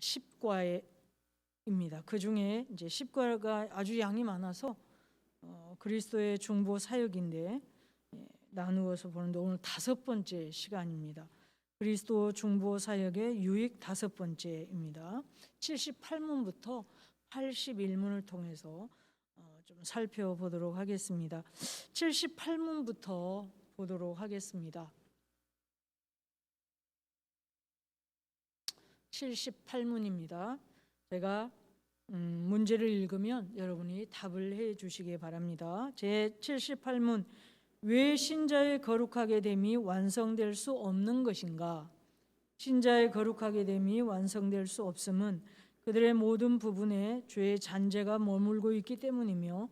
10과입니다. 그 중에 이제 10과가 아주 양이 많아서 그리스도의 중보 사역인데 나누어서 보는데 오늘 5번째 시간입니다. 그리스도 중보 사역의 유익 5번째입니다. 78문부터 81문을 통해서 좀 살펴보도록 하겠습니다. 78문부터 보도록 하겠습니다. 78문입니다. 제가 문제를 읽으면 여러분이 답을 해 주시기 바랍니다. 제 78문, 왜 신자의 거룩하게 됨이 완성될 수 없는 것인가? 신자의 거룩하게 됨이 완성될 수 없음은 그들의 모든 부분에 죄의 잔재가 머물고 있기 때문이며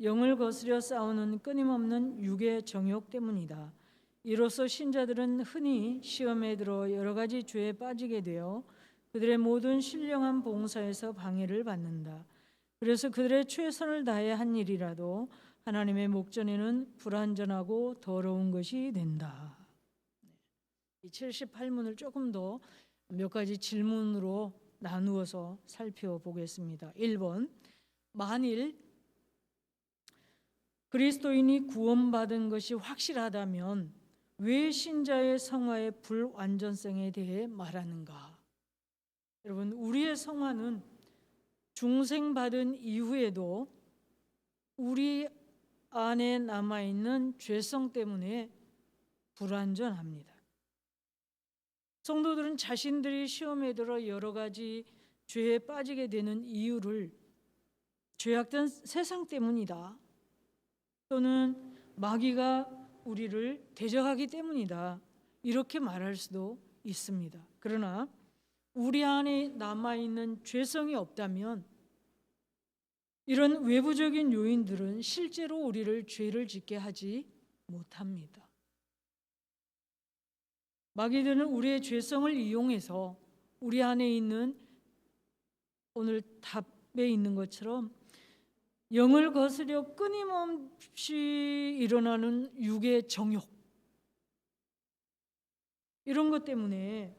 영을 거스려 싸우는 끊임없는 육의 정욕 때문이다. 이로써 신자들은 흔히 시험에 들어 여러 가지 죄에 빠지게 되어 그들의 모든 신령한 봉사에서 방해를 받는다. 그래서 그들의 최선을 다해 한 일이라도 하나님의 목전에는 불완전하고 더러운 것이 된다. 이 78문을 조금 더 몇 가지 질문으로 나누어서 살펴보겠습니다. 1번, 만일 그리스도인이 구원받은 것이 확실하다면 왜 신자의 성화의 불완전성에 대해 말하는가? 여러분, 우리의 성화는 중생받은 이후에도 우리 안에 남아있는 죄성 때문에 불완전합니다. 성도들은 자신들이 시험에 들어 여러 가지 죄에 빠지게 되는 이유를 죄악된 세상 때문이다, 또는 마귀가 우리를 대적하기 때문이다, 이렇게 말할 수도 있습니다. 그러나 우리 안에 남아있는 죄성이 없다면 이런 외부적인 요인들은 실제로 우리를 죄를 짓게 하지 못합니다. 마귀들은 우리의 죄성을 이용해서 우리 안에 있는, 오늘 답에 있는 것처럼 영을 거스려 끊임없이 일어나는 육의 정욕, 이런 것 때문에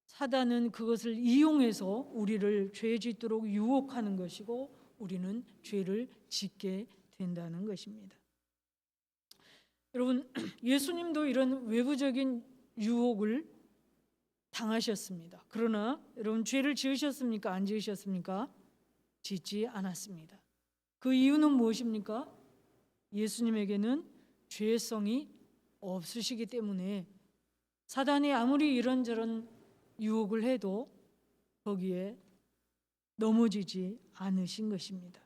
사단은 그것을 이용해서 우리를 죄 짓도록 유혹하는 것이고 우리는 죄를 짓게 된다는 것입니다. 여러분, 예수님도 이런 외부적인 유혹을 당하셨습니다. 그러나 여러분, 죄를 지으셨습니까? 안 지으셨습니까? 짓지 않았습니다. 그 이유는 무엇입니까? 예수님에게는 죄성이 없으시기 때문에 사단이 아무리 이런저런 유혹을 해도 거기에 넘어지지 않으신 것입니다.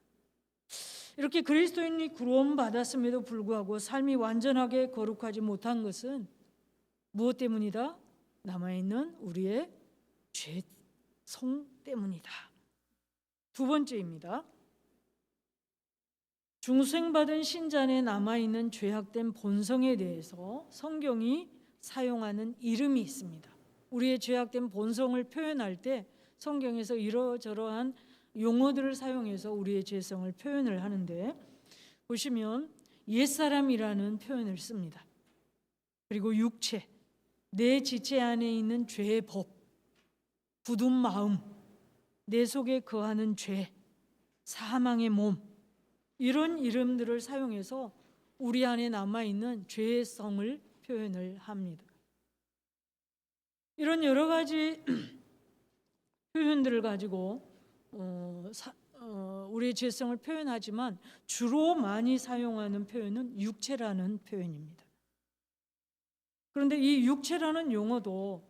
이렇게 그리스도인이 구원받았음에도 불구하고 삶이 완전하게 거룩하지 못한 것은 무엇 때문이다? 남아있는 우리의 죄성 때문이다. 2번째입니다. 중생받은 신자 안에 남아있는 죄악된 본성에 대해서 성경이 사용하는 이름이 있습니다. 우리의 죄악된 본성을 표현할 때 성경에서 이러저러한 용어들을 사용해서 우리의 죄성을 표현을 하는데, 보시면 옛사람이라는 표현을 씁니다. 그리고 육체, 내 지체 안에 있는 죄의 법, 굳은 마음, 내 속에 거하는 죄, 사망의 몸, 이런 이름들을 사용해서 우리 안에 남아있는 죄성을 표현을 합니다. 이런 여러 가지 표현들을 가지고 우리의 죄성을 표현하지만 주로 많이 사용하는 표현은 육체라는 표현입니다. 그런데 이 육체라는 용어도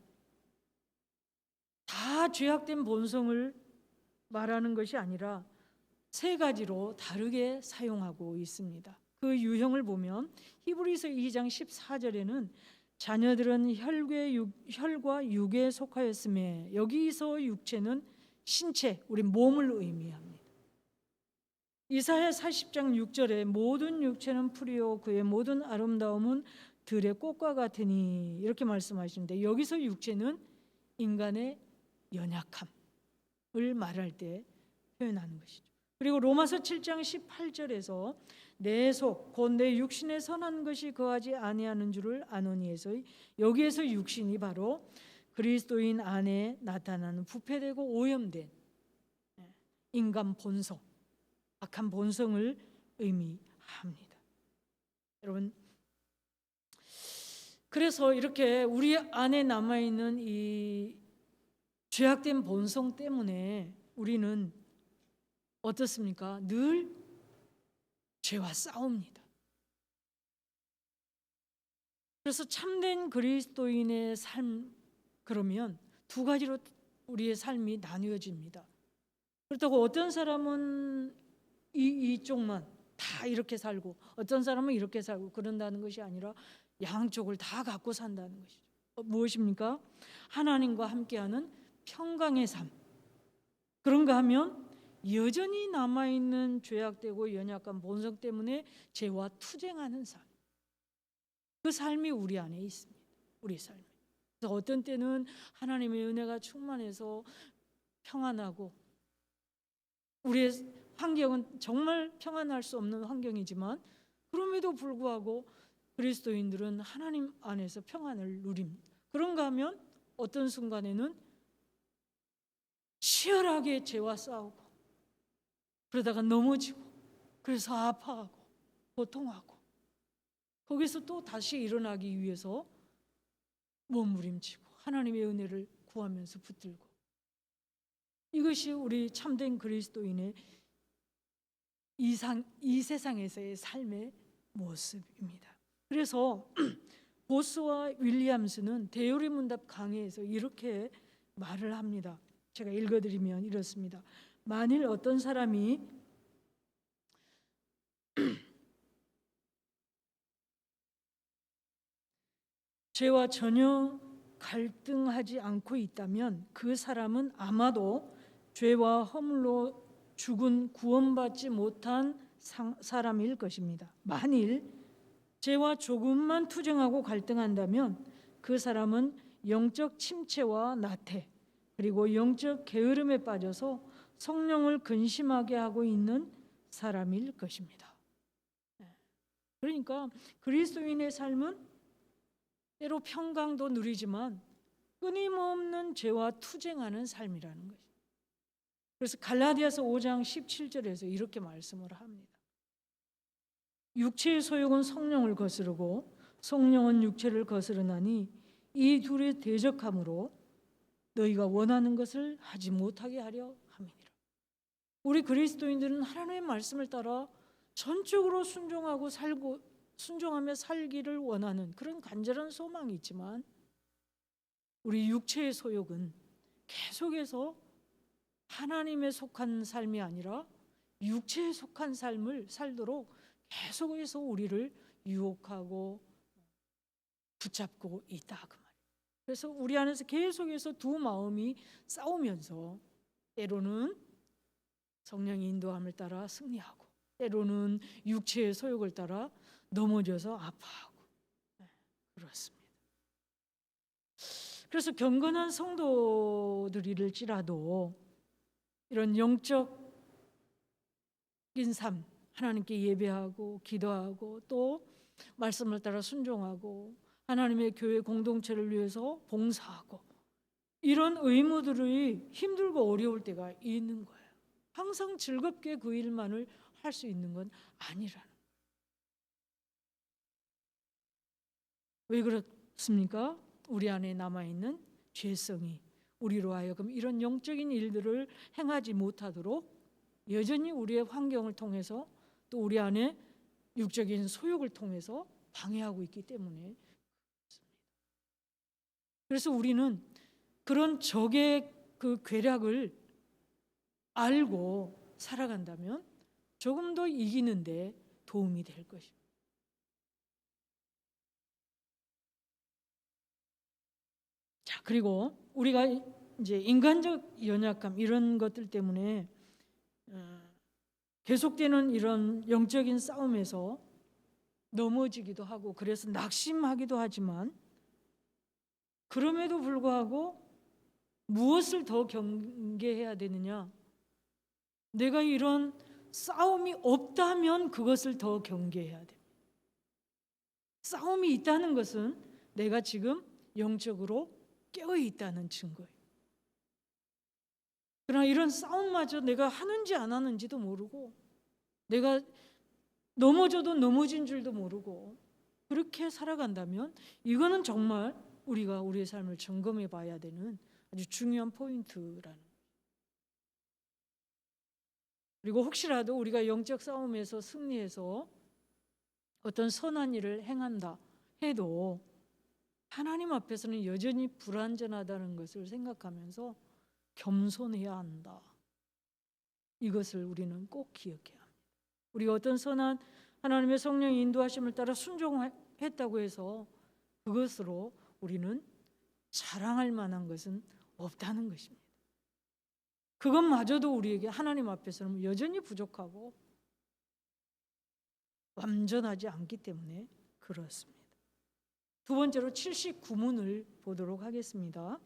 다 죄악된 본성을 말하는 것이 아니라 3가지로 다르게 사용하고 있습니다. 그 유형을 보면 히브리서 2장 14절에는 자녀들은 혈과 육에 속하였음에, 여기서 육체는 신체, 우리 몸을 의미합니다. 이사야 40장 6절에 모든 육체는 풀이요 그의 모든 아름다움은 들의 꽃과 같으니, 이렇게 말씀하시는데 여기서 육체는 인간의 연약함을 말할 때 표현하는 것이죠. 그리고 로마서 7장 18절에서 내 속 곧 내 육신에 선한 것이 거하지 아니하는 줄을 아노니에서, 여기에서 육신이 바로 그리스도인 안에 나타나는 부패되고 오염된 인간 본성, 악한 본성을 의미합니다. 여러분, 그래서 이렇게 우리 안에 남아있는 이 죄악된 본성 때문에 우리는 어떻습니까? 늘 죄와 싸웁니다. 그래서 참된 그리스도인의 삶, 그러면 두 가지로 우리의 삶이 나뉘어집니다. 그렇다고 어떤 사람은 이쪽만 다 이렇게 살고 어떤 사람은 이렇게 살고 그런다는 것이 아니라 양쪽을 다 갖고 산다는 것이죠. 무엇입니까? 하나님과 함께하는 평강의 삶. 그런가 하면 여전히 남아있는 죄악되고 연약한 본성 때문에 죄와 투쟁하는 삶. 그 삶이 우리 안에 있습니다. 우리 삶에. 그래서 어떤 때는 하나님의 은혜가 충만해서 평안하고 우리의 환경은 정말 평안할 수 없는 환경이지만 그럼에도 불구하고 그리스도인들은 하나님 안에서 평안을 누립니다. 그런가 하면 어떤 순간에는 치열하게 죄와 싸우고 그러다가 넘어지고 그래서 아파하고 고통하고 거기서 또 다시 일어나기 위해서 몸부림치고 하나님의 은혜를 구하면서 붙들고, 이것이 우리 참된 그리스도인의 이 세상에서의 삶의 모습입니다. 그래서 보스와 윌리엄스는 대요리 문답 강해에서 이렇게 말을 합니다. 제가 읽어드리면 이렇습니다. 만일 어떤 사람이 죄와 전혀 갈등하지 않고 있다면 그 사람은 아마도 죄와 허물로 죽은 구원받지 못한 사람일 것입니다. 만일 죄와 조금만 투쟁하고 갈등한다면 그 사람은 영적 침체와 나태 그리고 영적 게으름에 빠져서 성령을 근심하게 하고 있는 사람일 것입니다. 그러니까 그리스도인의 삶은 때로 평강도 누리지만 끊임없는 죄와 투쟁하는 삶이라는 것이죠. 그래서 갈라디아서 5장 17절에서 이렇게 말씀을 합니다. 육체의 소욕은 성령을 거스르고 성령은 육체를 거스르나니 이 둘이 대적함으로 너희가 원하는 것을 하지 못하게 하려 함이니라. 우리 그리스도인들은 하나님의 말씀을 따라 전적으로 순종하며 살기를 원하는 그런 간절한 소망이 있지만 우리 육체의 소욕은 계속해서 하나님에 속한 삶이 아니라 육체에 속한 삶을 살도록 계속해서 우리를 유혹하고 붙잡고 있다 그 말이에요. 그래서 우리 안에서 계속해서 두 마음이 싸우면서 때로는 성령의 인도함을 따라 승리하고 때로는 육체의 소욕을 따라 넘어져서 아파하고 그렇습니다. 그래서 경건한 성도들일지라도 이런 영적인 삶, 하나님께 예배하고 기도하고 또 말씀을 따라 순종하고 하나님의 교회 공동체를 위해서 봉사하고 이런 의무들이 힘들고 어려울 때가 있는 거예요. 항상 즐겁게 그 일만을 할 수 있는 건 아니라는. 왜 그렇습니까? 우리 안에 남아있는 죄성이 우리로 하여금 이런 영적인 일들을 행하지 못하도록 여전히 우리의 환경을 통해서 또 우리 안에 육적인 소욕을 통해서 방해하고 있기 때문에 그렇습니다. 그래서 우리는 그런 적의 그 괴략을 알고 살아간다면 조금 더 이기는데 도움이 될 것입니다. 자, 그리고 우리가 이제 인간적 연약감 이런 것들 때문에 계속되는 이런 영적인 싸움에서 넘어지기도 하고 그래서 낙심하기도 하지만 그럼에도 불구하고 무엇을 더 경계해야 되느냐? 내가 이런 싸움이 없다면 그것을 더 경계해야 됩니다. 싸움이 있다는 것은 내가 지금 영적으로 깨어 있다는 증거예요. 그러나 이런 싸움마저 내가 하는지 안 하는지도 모르고, 내가 넘어져도 넘어진 줄도 모르고 그렇게 살아간다면 이거는 정말 우리가 우리의 삶을 점검해 봐야 되는 아주 중요한 포인트라는. 그리고 혹시라도 우리가 영적 싸움에서 승리해서 어떤 선한 일을 행한다 해도 하나님 앞에서는 여전히 불완전하다는 것을 생각하면서 겸손해야 한다. 이것을 우리는 꼭 기억해야 합니다. 우리가 어떤 선한 하나님의 성령의 인도하심을 따라 순종했다고 해서 그것으로 우리는 자랑할 만한 것은 없다는 것입니다. 그것마저도 우리에게 하나님 앞에서는 여전히 부족하고 완전하지 않기 때문에 그렇습니다. 두 번째로 79문을 보도록 하겠습니다.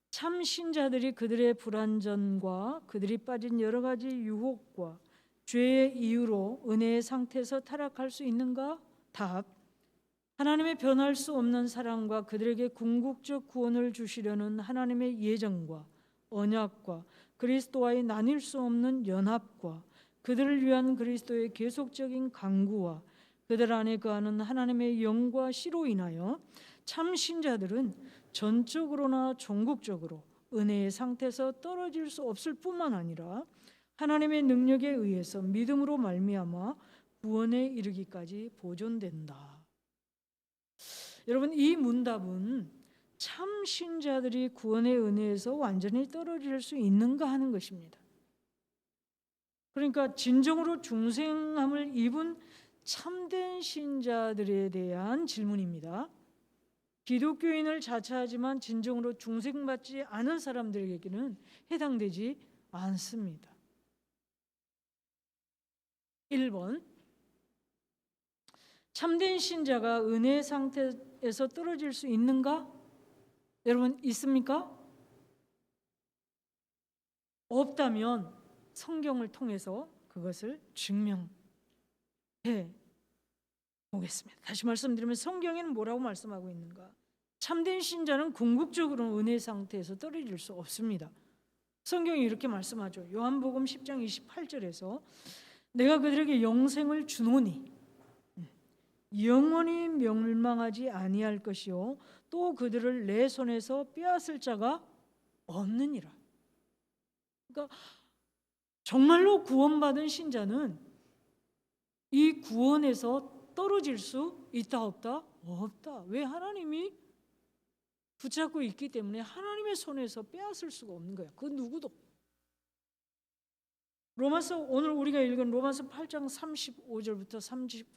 참 신자들이 그들의 불완전과 그들이 빠진 여러 가지 유혹과 죄의 이유로 은혜의 상태에서 타락할 수 있는가? 답. 하나님의 변할 수 없는 사랑과 그들에게 궁극적 구원을 주시려는 하나님의 예정과 언약과 그리스도와의 나뉠 수 없는 연합과 그들을 위한 그리스도의 계속적인 강구와 그들 안에 거하는 하나님의 영과 씨로 인하여 참 신자들은 전적으로나 종국적으로 은혜의 상태에서 떨어질 수 없을 뿐만 아니라 하나님의 능력에 의해서 믿음으로 말미암아 구원에 이르기까지 보존된다. 여러분, 이 문답은 참 신자들이 구원의 은혜에서 완전히 떨어질 수 있는가 하는 것입니다. 그러니까 진정으로 중생함을 입은 참된 신자들에 대한 질문입니다. 기독교인을 자처하지만 진정으로 중생받지 않은 사람들에게는 해당되지 않습니다. 1번, 참된 신자가 은혜 상태에서 떨어질 수 있는가? 여러분, 있습니까? 없다면 성경을 통해서 그것을 증명해 보겠습니다. 다시 말씀드리면 성경에는 뭐라고 말씀하고 있는가? 참된 신자는 궁극적으로 은혜 상태에서 떨어질 수 없습니다. 성경이 이렇게 말씀하죠. 요한복음 10장 28절에서 내가 그들에게 영생을 주노니 영원히 멸망하지 아니할 것이요 또 그들을 내 손에서 빼앗을 자가 없느니라. 그러니까 정말로 구원받은 신자는 이 구원에서 떨어질 수 있다 없다? 없다. 왜? 하나님이 붙잡고 있기 때문에 하나님의 손에서 빼앗을 수가 없는 거야. 그 누구도. 로마서, 오늘 우리가 읽은 로마서 8장 35절부터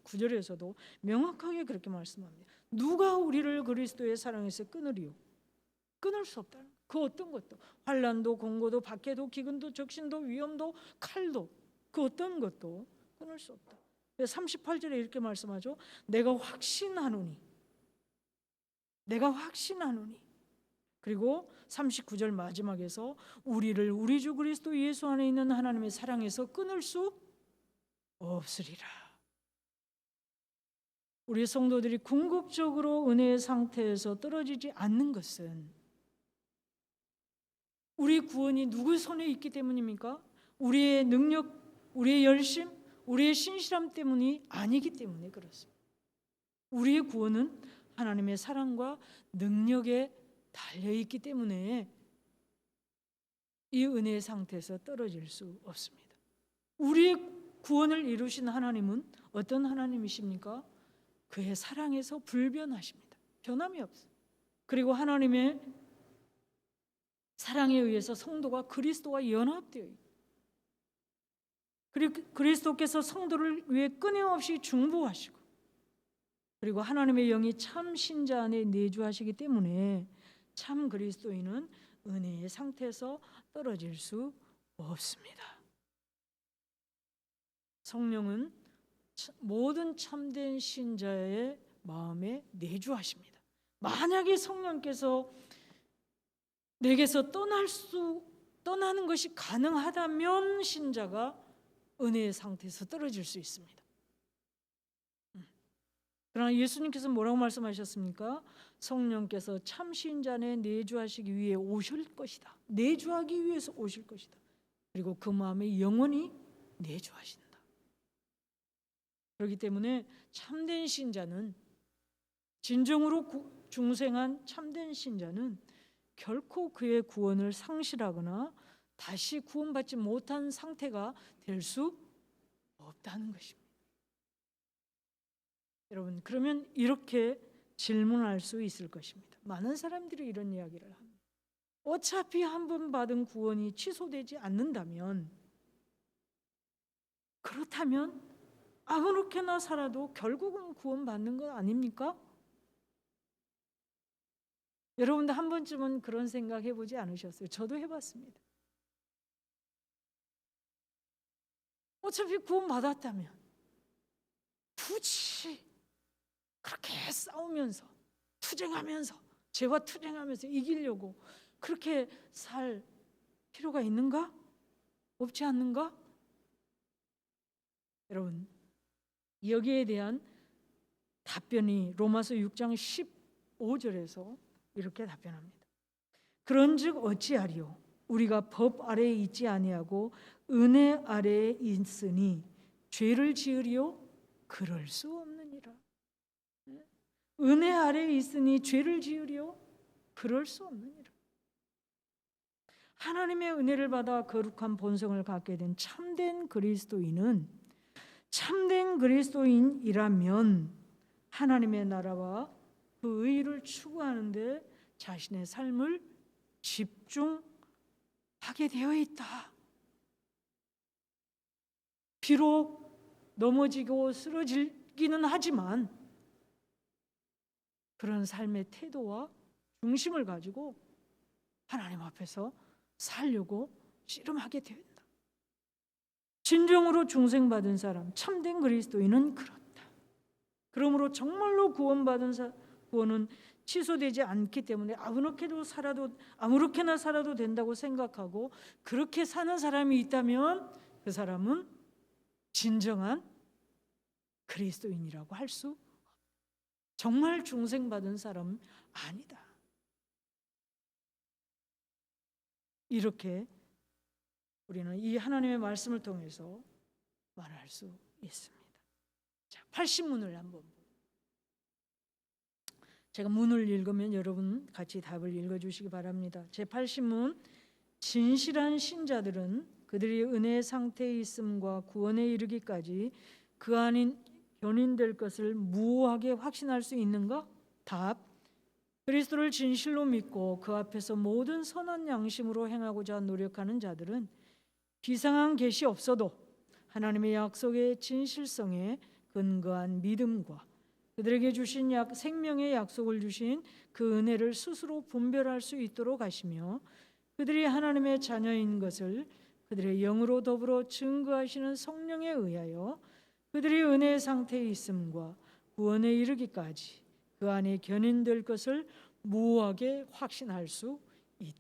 39절에서도 명확하게 그렇게 말씀합니다. 누가 우리를 그리스도의 사랑에서 끊으리요? 끊을 수 없다. 그 어떤 것도, 환난도 공고도 박해도 기근도 적신도 위험도 칼도, 그 어떤 것도 끊을 수 없다. 38절에 이렇게 말씀하죠. 내가 확신하노니. 그리고 39절 마지막에서 우리를 우리 주 그리스도 예수 안에 있는 하나님의 사랑에서 끊을 수 없으리라. 우리 성도들이 궁극적으로 은혜의 상태에서 떨어지지 않는 것은 우리 구원이 누구 손에 있기 때문입니까? 우리의 능력, 우리의 열심, 우리의 신실함 때문이 아니기 때문에 그렇습니다. 우리의 구원은 하나님의 사랑과 능력에 달려있기 때문에 이 은혜의 상태에서 떨어질 수 없습니다. 우리의 구원을 이루신 하나님은 어떤 하나님이십니까? 그의 사랑에서 불변하십니다. 변함이 없어요. 그리고 하나님의 사랑에 의해서 성도가 그리스도와 연합되어 있고, 그리고 그리스도께서 성도를 위해 끊임없이 중보하시고, 그리고 하나님의 영이 참 신자 안에 내주하시기 때문에 참 그리스도인은 은혜의 상태에서 떨어질 수 없습니다. 성령은 모든 참된 신자의 마음에 내주하십니다. 만약에 성령께서 내게서 떠나는 것이 가능하다면 신자가 은혜의 상태에서 떨어질 수 있습니다. 그러나 예수님께서 뭐라고 말씀하셨습니까? 성령께서 참 신자 안에 내주하시기 위해 오실 것이다. 내주하기 위해서 오실 것이다. 그리고 그 마음에 영원히 내주하신다. 그렇기 때문에 참된 신자는, 진정으로 중생한 참된 신자는 결코 그의 구원을 상실하거나 다시 구원받지 못한 상태가 될 수 없다는 것입니다. 여러분, 그러면 이렇게 질문할 수 있을 것입니다. 많은 사람들이 이런 이야기를 합니다. 어차피 한 번 받은 구원이 취소되지 않는다면, 그렇다면 아무렇게나 살아도 결국은 구원받는 것 아닙니까? 여러분들 한 번쯤은 그런 생각 해보지 않으셨어요? 저도 해봤습니다. 어차피 구원받았다면 굳이 그렇게 싸우면서 투쟁하면서, 죄와 투쟁하면서 이기려고 그렇게 살 필요가 있는가? 없지 않는가? 여러분, 여기에 대한 답변이 로마서 6장 15절에서 이렇게 답변합니다. 그런즉 어찌하리요? 우리가 법 아래에 있지 아니하고 은혜 아래에 있으니 죄를 지으리요? 그럴 수 없느니라. 은혜 아래에 있으니 죄를 지으리요? 그럴 수 없느니라. 하나님의 은혜를 받아 거룩한 본성을 갖게 된 참된 그리스도인은, 참된 그리스도인이라면 하나님의 나라와 그 의를 추구하는 데 자신의 삶을 집중하게 되어 있다. 비록 넘어지고 쓰러지기는 하지만 그런 삶의 태도와 중심을 가지고 하나님 앞에서 살려고 씨름하게 된다. 진정으로 중생받은 사람, 참된 그리스도인은 그렇다. 그러므로 정말로 구원받은 구원은 취소되지 않기 때문에 아무렇게나 살아도 된다고 생각하고 그렇게 사는 사람이 있다면 그 사람은 진정한 그리스도인이라고 할 수 없다. 정말 중생받은 사람은 아니다. 이렇게 우리는 이 하나님의 말씀을 통해서 말할 수 있습니다. 자, 80문을 한번, 제가 문을 읽으면 여러분 같이 답을 읽어주시기 바랍니다. 제80문, 진실한 신자들은 그들이 은혜의 상태에 있음과 구원에 이르기까지 그 안인 견인될 것을 무오하게 확신할 수 있는가? 답, 그리스도를 진실로 믿고 그 앞에서 모든 선한 양심으로 행하고자 노력하는 자들은 비상한 계시 없어도 하나님의 약속의 진실성에 근거한 믿음과 그들에게 주신 생명의 약속을 주신 그 은혜를 스스로 분별할 수 있도록 하시며, 그들이 하나님의 자녀인 것을 그들의 영으로 더불어 증거하시는 성령에 의하여 그들이 은혜의 상태에 있음과 구원에 이르기까지 그 안에 견인될 것을 무오하게 확신할 수 있다.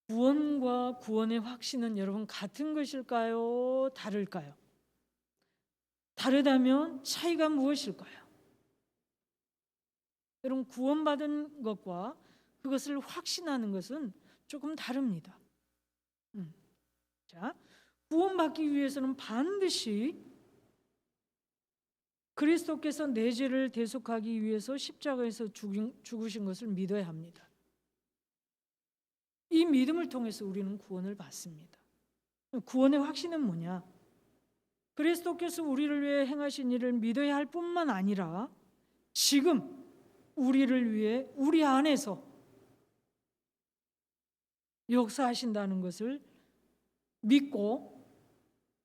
구원과 구원의 확신은 여러분 같은 것일까요? 다를까요? 다르다면 차이가 무엇일까요? 여러분, 구원받은 것과 그것을 확신하는 것은 조금 다릅니다. 자, 구원받기 위해서는 반드시 그리스도께서 내 죄를 대속하기 위해서 십자가에서 죽으신 것을 믿어야 합니다. 이 믿음을 통해서 우리는 구원을 받습니다. 구원의 확신은 뭐냐? 그리스도께서 우리를 위해 행하신 일을 믿어야 할 뿐만 아니라 지금 우리를 위해 우리 안에서 역사하신다는 것을 믿고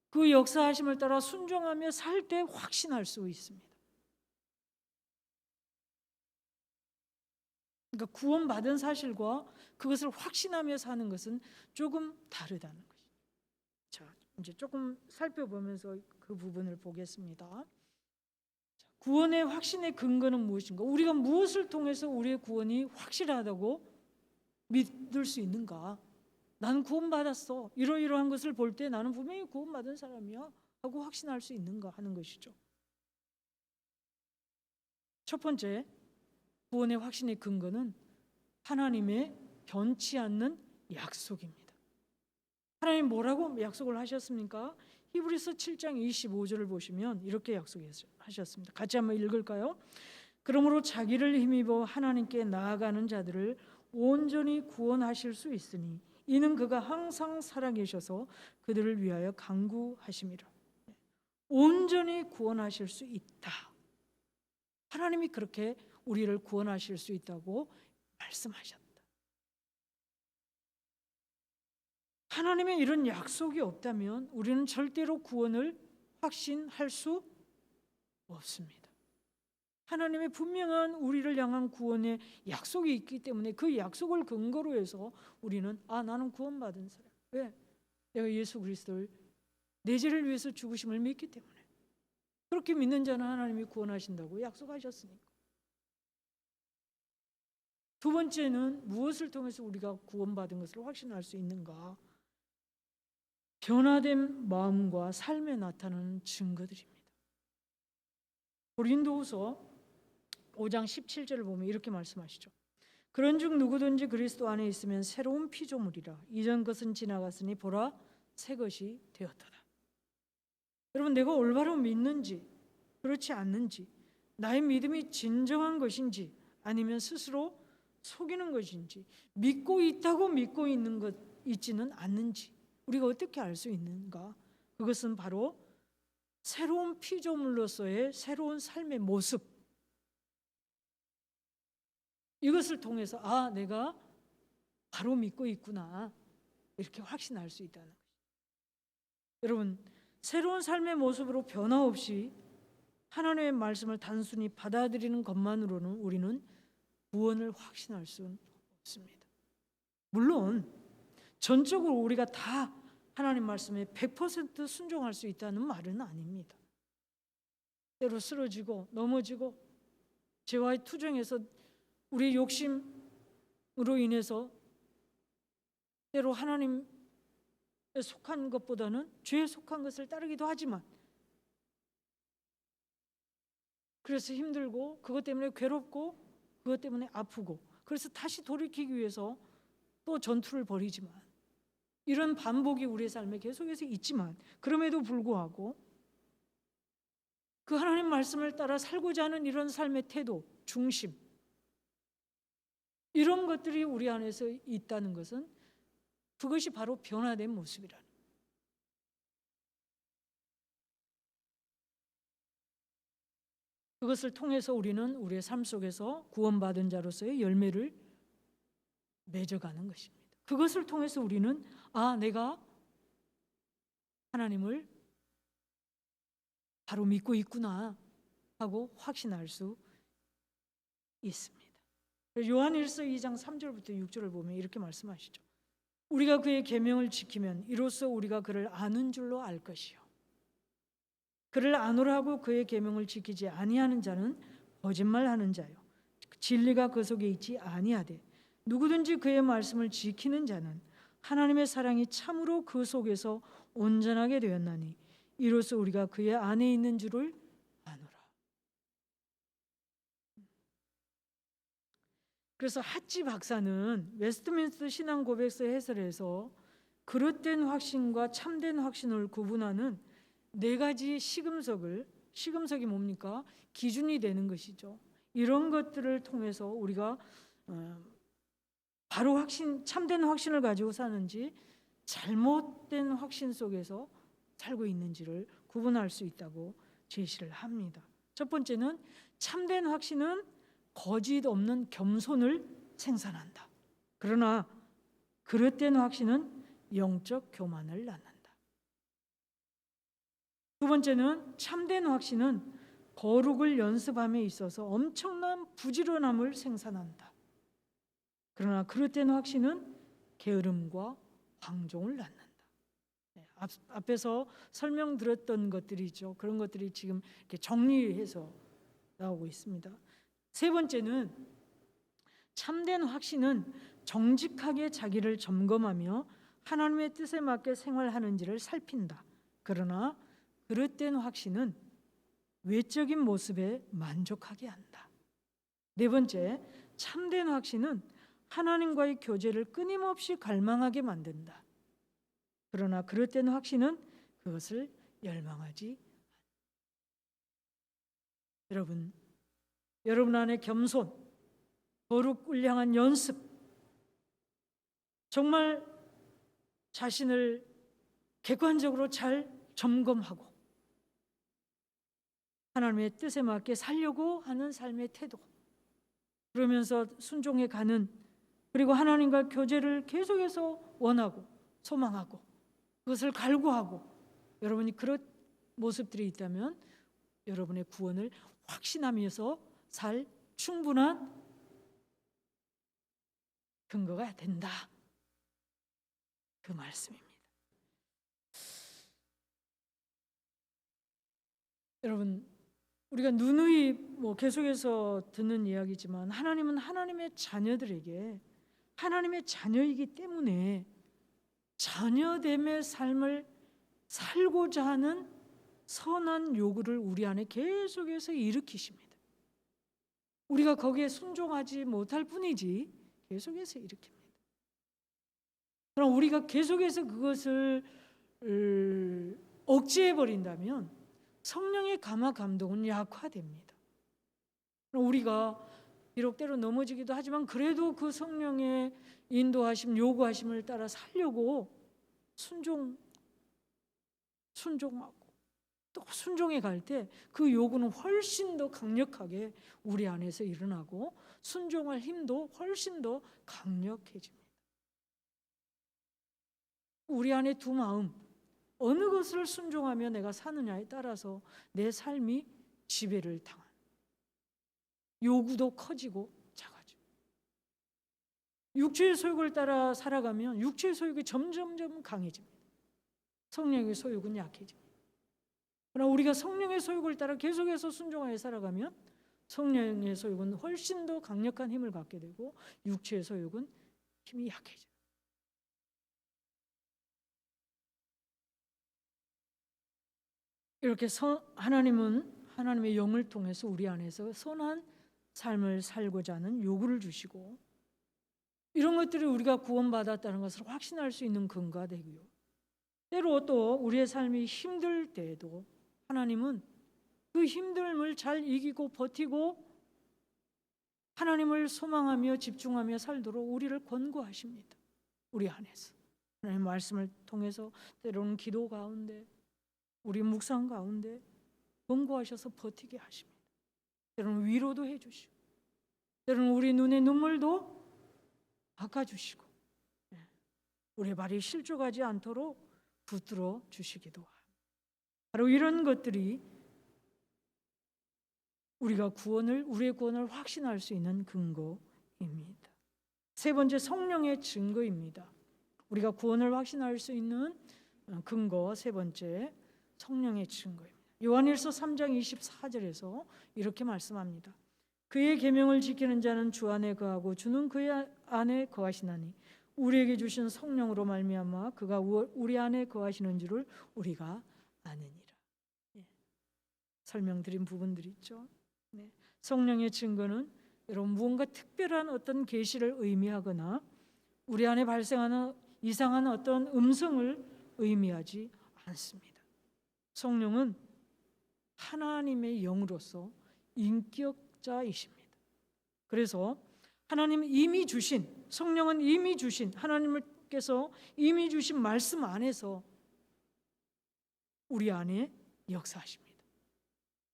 그 역사하심을 따라 순종하며 살 때 확신할 수 있습니다. 그러니까 구원받은 사실과 그것을 확신하며 사는 것은 조금 다르다는 것이죠. 자, 이제 조금 살펴보면서 그 부분을 보겠습니다. 구원의 확신의 근거는 무엇인가? 우리가 무엇을 통해서 우리의 구원이 확실하다고 믿을 수 있는가? 나는 구원받았어. 이러이러한 것을 볼 때 나는 분명히 구원받은 사람이야 하고 확신할 수 있는가 하는 것이죠. 첫 번째, 구원의 확신의 근거는 하나님의 변치 않는 약속입니다. 하나님 뭐라고 약속을 하셨습니까? 히브리서 7장 25절을 보시면 이렇게 약속하셨습니다. 같이 한번 읽을까요? 그러므로 자기를 힘입어 하나님께 나아가는 자들을 온전히 구원하실 수 있으니 이는 그가 항상 살아계셔서 그들을 위하여 간구하심이라. 온전히 구원하실 수 있다. 하나님이 그렇게 우리를 구원하실 수 있다고 말씀하셨다. 하나님의 이런 약속이 없다면 우리는 절대로 구원을 확신할 수 없습니다. 하나님의 분명한 우리를 향한 구원의 약속이 있기 때문에 그 약속을 근거로 해서 우리는 나는 구원받은 사람. 왜? 내가 예수 그리스도를 내 죄를 위해서 죽으심을 믿기 때문에. 그렇게 믿는 자는 하나님이 구원하신다고 약속하셨으니까. 두 번째는 무엇을 통해서 우리가 구원받은 것을 확신할 수 있는가? 변화된 마음과 삶에 나타나는 증거들입니다. 고린도후서 5장 17절을 보면 이렇게 말씀하시죠. 그런즉 누구든지 그리스도 안에 있으면 새로운 피조물이라. 이전 것은 지나갔으니 보라 새 것이 되었도다. 여러분, 내가 올바로 믿는지 그렇지 않는지, 나의 믿음이 진정한 것인지 아니면 스스로 속이는 것인지, 믿고 있다고 믿고 있는 것 있지는 않는지 우리가 어떻게 알 수 있는가? 그것은 바로 새로운 피조물로서의 새로운 삶의 모습, 이것을 통해서 내가 바로 믿고 있구나 이렇게 확신할 수 있다는 것이죠. 여러분, 새로운 삶의 모습으로 변화 없이 하나님의 말씀을 단순히 받아들이는 것만으로는 우리는 구원을 확신할 수는 없습니다. 물론 전적으로 우리가 다 하나님 말씀에 100% 순종할 수 있다는 말은 아닙니다. 때로 쓰러지고 넘어지고 죄와의 투쟁에서 우리의 욕심으로 인해서 때로 하나님에 속한 것보다는 죄에 속한 것을 따르기도 하지만, 그래서 힘들고 그것 때문에 괴롭고 그것 때문에 아프고, 그래서 다시 돌이키기 위해서 또 전투를 벌이지만, 이런 반복이 우리의 삶에 계속해서 있지만, 그럼에도 불구하고 그 하나님 말씀을 따라 살고자 하는 이런 삶의 태도, 중심, 이런 것들이 우리 안에서 있다는 것은 그것이 바로 변화된 모습이라는 거예요. 그것을 통해서 우리는 우리의 삶 속에서 구원받은 자로서의 열매를 맺어가는 것입니다. 그것을 통해서 우리는 내가 하나님을 바로 믿고 있구나 하고 확신할 수 있습니다. 요한일서 2장 3절부터 6절을 보면 이렇게 말씀하시죠. 우리가 그의 계명을 지키면 이로써 우리가 그를 아는 줄로 알 것이요, 그를 아노라고 그의 계명을 지키지 아니하는 자는 거짓말하는 자요, 진리가 그 속에 있지 아니하되 누구든지 그의 말씀을 지키는 자는 하나님의 사랑이 참으로 그 속에서 온전하게 되었나니 이로써 우리가 그의 안에 있는 줄을 아노라. 그래서 핫지 박사는 웨스트민스터 신앙 고백서 해설에서 그릇된 확신과 참된 확신을 구분하는 4가지 시금석이 뭡니까? 기준이 되는 것이죠. 이런 것들을 통해서 우리가 바로 참된 확신을 가지고 사는지 잘못된 확신 속에서 살고 있는지를 구분할 수 있다고 제시를 합니다. 첫 번째는 참된 확신은 거짓 없는 겸손을 생산한다. 그러나 그릇된 확신은 영적 교만을 낳는다. 두 번째는 참된 확신은 거룩을 연습함에 있어서 엄청난 부지런함을 생산한다. 그러나 그릇된 확신은 게으름과 방종을 낳는다. 앞에서 설명드렸던 것들이죠. 그런 것들이 지금 이렇게 정리해서 나오고 있습니다. 세 번째는 참된 확신은 정직하게 자기를 점검하며 하나님의 뜻에 맞게 생활하는지를 살핀다. 그러나 그릇된 확신은 외적인 모습에 만족하게 한다. 네 번째, 참된 확신은 하나님과의 교제를 끊임없이 갈망하게 만든다. 그러나 그릇된 확신은 그것을 열망하지 않는다. 여러분 안에 겸손, 거룩을 향한 연습, 정말 자신을 객관적으로 잘 점검하고 하나님의 뜻에 맞게 살려고 하는 삶의 태도, 그러면서 순종해 가는, 그리고 하나님과 교제를 계속해서 원하고 소망하고 그것을 갈구하고, 여러분이 그런 모습들이 있다면 여러분의 구원을 확신하면서 살 충분한 근거가 된다. 그 말씀입니다. 여러분, 우리가 누누이 계속해서 듣는 이야기지만 하나님은 하나님의 자녀들에게 하나님의 자녀이기 때문에 자녀됨의 삶을 살고자 하는 선한 요구를 우리 안에 계속해서 일으키십니다. 우리가 거기에 순종하지 못할 뿐이지 계속해서 일으킵니다. 그럼 우리가 계속해서 그것을 억제해 버린다면 성령의 감화 감동은 약화됩니다. 우리가 비록 때로 넘어지기도 하지만 그래도 그 성령의 인도하심, 요구하심을 따라 살려고 순종하고 또 순종해 갈 때 그 요구는 훨씬 더 강력하게 우리 안에서 일어나고 순종할 힘도 훨씬 더 강력해집니다. 우리 안에 두 마음, 어느 것을 순종하며 내가 사느냐에 따라서 내 삶이 지배를 당한, 요구도 커지고 작아지고, 육체의 소욕을 따라 살아가면 육체의 소욕이 점점점 강해집니다. 성령의 소욕은 약해집니다. 그러나 우리가 성령의 소욕을 따라 계속해서 순종하여 살아가면 성령의 소욕은 훨씬 더 강력한 힘을 갖게 되고 육체의 소욕은 힘이 약해져요. 이렇게 하나님은 하나님의 영을 통해서 우리 안에서 선한 삶을 살고자 하는 요구를 주시고, 이런 것들이 우리가 구원받았다는 것을 확신할 수 있는 근거가 되고요. 때로 또 우리의 삶이 힘들 때에도 하나님은 그 힘듦을 잘 이기고 버티고 하나님을 소망하며 집중하며 살도록 우리를 권고하십니다. 우리 안에서 하나님의 말씀을 통해서 때로는 기도 가운데, 우리 묵상 가운데 권고하셔서 버티게 하십니다. 때로는 위로도 해주시고, 때로는 우리 눈의 눈물도 닦아주시고, 우리의 발이 실족하지 않도록 붙들어 주시기도 합니다. 바로 이런 것들이 우리의 구원을 확신할 수 있는 근거입니다. 세 번째, 성령의 증거입니다. 우리가 구원을 확신할 수 있는 근거 세 번째, 성령의 증거입니다. 요한일서 3장 24절에서 이렇게 말씀합니다. 그의 계명을 지키는 자는 주 안에 거하고 주는 그의 안에 거하시나니 우리에게 주신 성령으로 말미암아 그가 우리 안에 거하시는 줄을 우리가 아느니라. 설명드린 부분들이 있죠. 성령의 증거는 여러분 무언가 특별한 어떤 계시를 의미하거나 우리 안에 발생하는 이상한 어떤 음성을 의미하지 않습니다. 성령은 하나님의 영으로서 인격자이십니다. 그래서 하나님은 이미 주신, 성령은 이미 주신, 하나님께서 이미 주신 말씀 안에서 우리 안에 역사하십니다.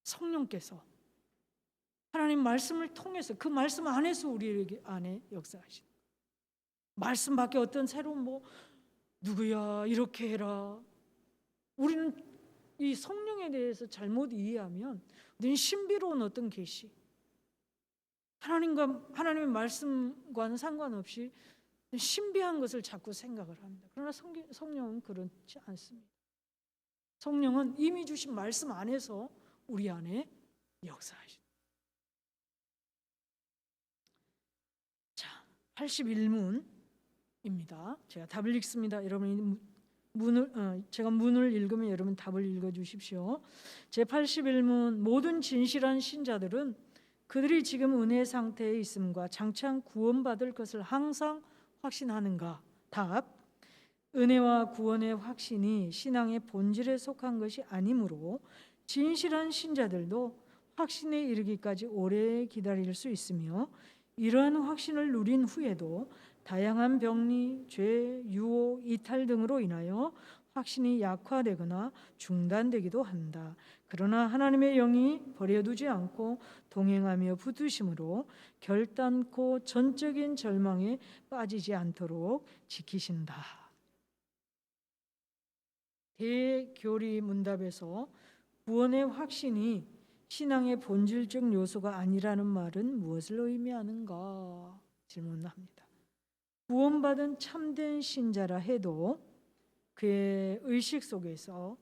성령께서 하나님 말씀을 통해서 그 말씀 안에서 우리 안에 역사하십니다. 말씀 밖에 어떤 새로운 누구야 이렇게 해라, 우리는 이 성령에 대해서 잘못 이해하면 우리는 신비로운 어떤 계시, 하나님의 말씀과는 상관없이 신비한 것을 자꾸 생각을 합니다. 그러나 성령은 그렇지 않습니다. 성령은 이미 주신 말씀 안에서 우리 안에 역사하십니다. 자, 81문 제가 답을 읽습니다. 여러분이 제가 문을 읽으면 여러분 답을 읽어 주십시오. 제81문 모든 진실한 신자들은 그들이 지금 은혜 상태에 있음과 장차 구원받을 것을 항상 확신하는가? 답. 은혜와 구원의 확신이 신앙의 본질에 속한 것이 아니므로 진실한 신자들도 확신에 이르기까지 오래 기다릴 수 있으며 이러한 확신을 누린 후에도 다양한 병리, 죄, 유혹, 이탈 등으로 인하여 확신이 약화되거나 중단되기도 한다. 그러나 하나님의 영이 버려두지 않고 동행하며 붙드심으로 결단코 전적인 절망에 빠지지 않도록 지키신다. 대교리 문답에서 구원의 확신이 신앙의 본질적 요소가 아니라는 말은 무엇을 의미하는가 질문합니다. 구원받은 참된 신자라 해도 그의 의식 속에서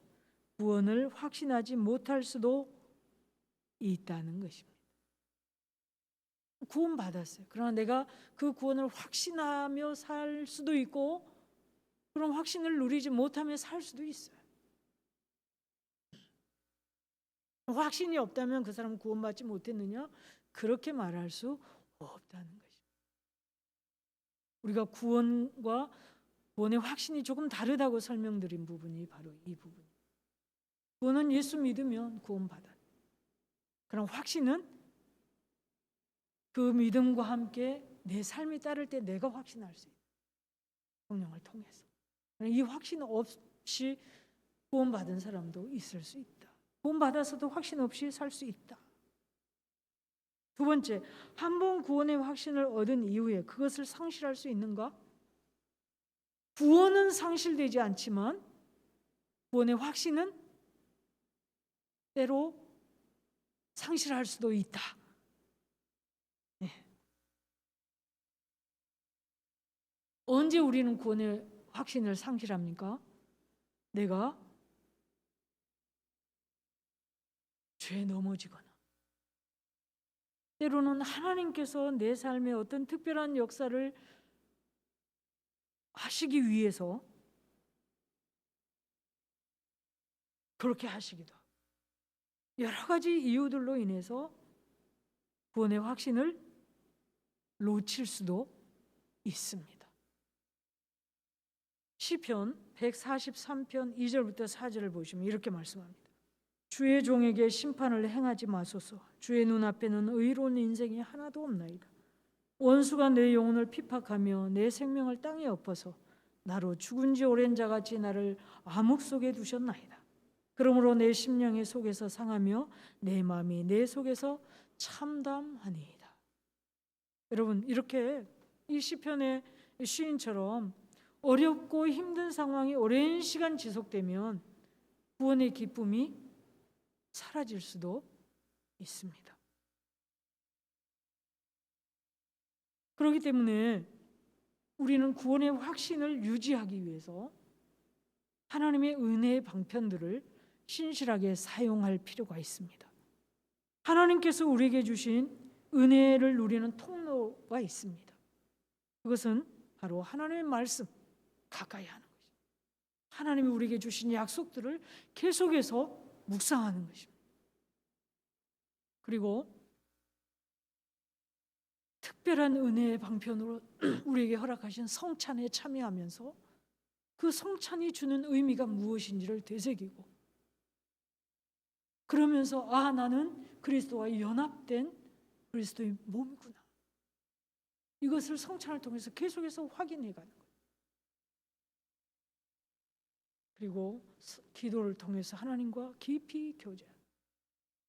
구원을 확신하지 못할 수도 있다는 것입니다. 구원받았어요. 그러나 내가 그 구원을 확신하며 살 수도 있고 그런 확신을 누리지 못하며 살 수도 있어요. 확신이 없다면 그 사람은 구원받지 못했느냐? 그렇게 말할 수 없다는 것입니다. 우리가 구원과 구원의 확신이 조금 다르다고 설명드린 부분이 바로 이 부분입니다. 구원은 예수 믿으면 구원받아요. 그럼 확신은 그 믿음과 함께 내 삶이 따를 때 내가 확신할 수 있다. 성령을 통해서. 이 확신 없이 구원받은 사람도 있을 수 있다. 구원받아서도 확신 없이 살 수 있다. 두 번째, 한 번 구원의 확신을 얻은 이후에 그것을 상실할 수 있는가? 구원은 상실되지 않지만 구원의 확신은 때로 상실할 수도 있다. 네. 언제 우리는 구원의 확신을 상실합니까? 내가 죄에 넘어지거나 때로는 하나님께서 내 삶에 어떤 특별한 역사를 하시기 위해서 그렇게 하시기도 하고 여러 가지 이유들로 인해서 구원의 확신을 놓칠 수도 있습니다. 시편 143편 2절부터 4절을 보시면 이렇게 말씀합니다. 주의 종에게 심판을 행하지 마소서. 주의 눈앞에는 의로운 인생이 하나도 없나이다. 원수가 내 영혼을 핍박하며 내 생명을 땅에 엎어서 나로 죽은 지 오랜 자같이 나를 암흑 속에 두셨나이다. 그러므로 내 심령의 속에서 상하며 내 마음이 내 속에서 참담하니이다. 여러분, 이렇게 이 시편의 시인처럼 어렵고 힘든 상황이 오랜 시간 지속되면 구원의 기쁨이 사라질 수도 있습니다. 그렇기 때문에 우리는 구원의 확신을 유지하기 위해서 하나님의 은혜의 방편들을 신실하게 사용할 필요가 있습니다. 하나님께서 우리에게 주신 은혜를 누리는 통로가 있습니다. 그것은 바로 하나님의 말씀, 가까이 하는 것입니다. 하나님이 우리에게 주신 약속들을 계속해서 묵상하는 것입니다. 그리고 특별한 은혜의 방편으로 우리에게 허락하신 성찬에 참여하면서 그 성찬이 주는 의미가 무엇인지를 되새기고 그러면서 나는 그리스도와 연합된 그리스도의 몸이구나. 이것을 성찬을 통해서 계속해서 확인해가는 거예요. 그리고 기도를 통해서 하나님과 깊이 교제하는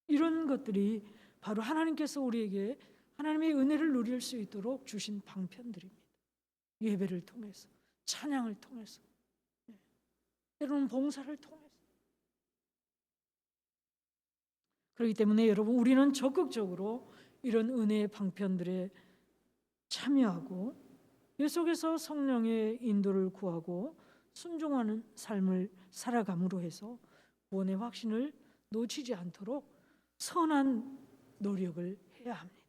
이런 것들이 바로 하나님께서 우리에게 하나님의 은혜를 누릴 수 있도록 주신 방편들입니다. 예배를 통해서, 찬양을 통해서, 때로는 봉사를 통해서. 그렇기 때문에 여러분, 우리는 적극적으로 이런 은혜의 방편들에 참여하고 계속해서 성령의 인도를 구하고 순종하는 삶을 살아감으로 해서 구원의 확신을 놓치지 않도록 선한 노력을 해야 합니다.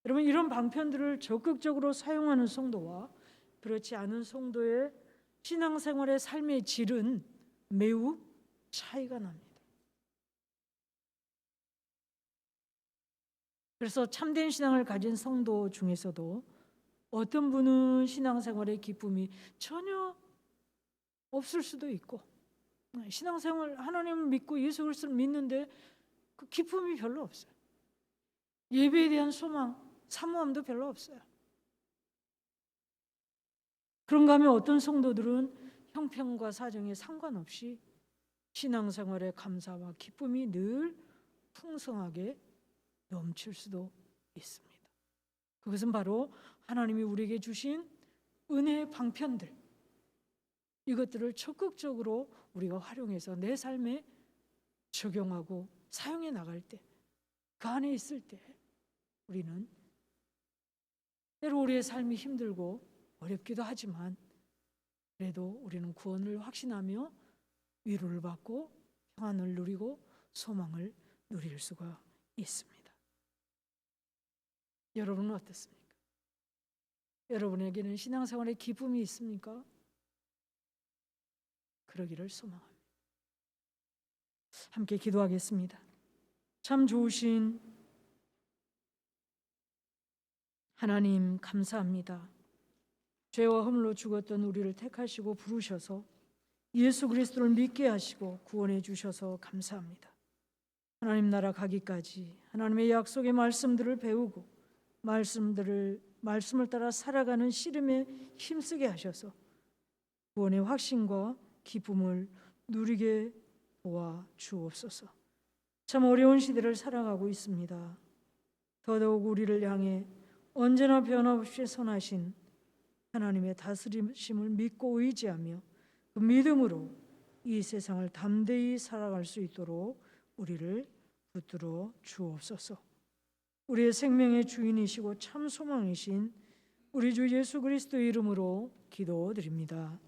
여러분, 이런 방편들을 적극적으로 사용하는 성도와 그렇지 않은 성도의 신앙생활의 삶의 질은 매우 차이가 납니다. 그래서 참된 신앙을 가진 성도 중에서도 어떤 분은 신앙생활의 기쁨이 전혀 없을 수도 있고, 신앙생활 하나님을 믿고 예수 그리스도를 믿는데 그 기쁨이 별로 없어요. 예배에 대한 소망, 사모함도 별로 없어요. 그런가 하면 어떤 성도들은 형편과 사정에 상관없이 신앙생활의 감사와 기쁨이 늘 풍성하게 넘칠 수도 있습니다. 그것은 바로 하나님이 우리에게 주신 은혜의 방편들, 이것들을 적극적으로 우리가 활용해서 내 삶에 적용하고 사용해 나갈 때, 그 안에 있을 때 우리는 때로 우리의 삶이 힘들고 어렵기도 하지만 그래도 우리는 구원을 확신하며 위로를 받고 평안을 누리고 소망을 누릴 수가 있습니다. 여러분은 어떻습니까? 여러분에게는 신앙생활에 기쁨이 있습니까? 그러기를 소망합니다. 함께 기도하겠습니다. 참 좋으신 하나님, 감사합니다. 죄와 허물로 죽었던 우리를 택하시고 부르셔서 예수 그리스도를 믿게 하시고 구원해 주셔서 감사합니다. 하나님 나라 가기까지 하나님의 약속의 말씀들을 배우고 말씀을 따라 살아가는 씨름에 힘쓰게 하셔서 구원의 확신과 기쁨을 누리게 도와 주옵소서. 참 어려운 시대를 살아가고 있습니다. 더더욱 우리를 향해 언제나 변함없이 선하신 하나님의 다스리심을 믿고 의지하며 그 믿음으로 이 세상을 담대히 살아갈 수 있도록 우리를 붙들어 주옵소서. 우리의 생명의 주인이시고 참 소망이신 우리 주 예수 그리스도의 이름으로 기도드립니다.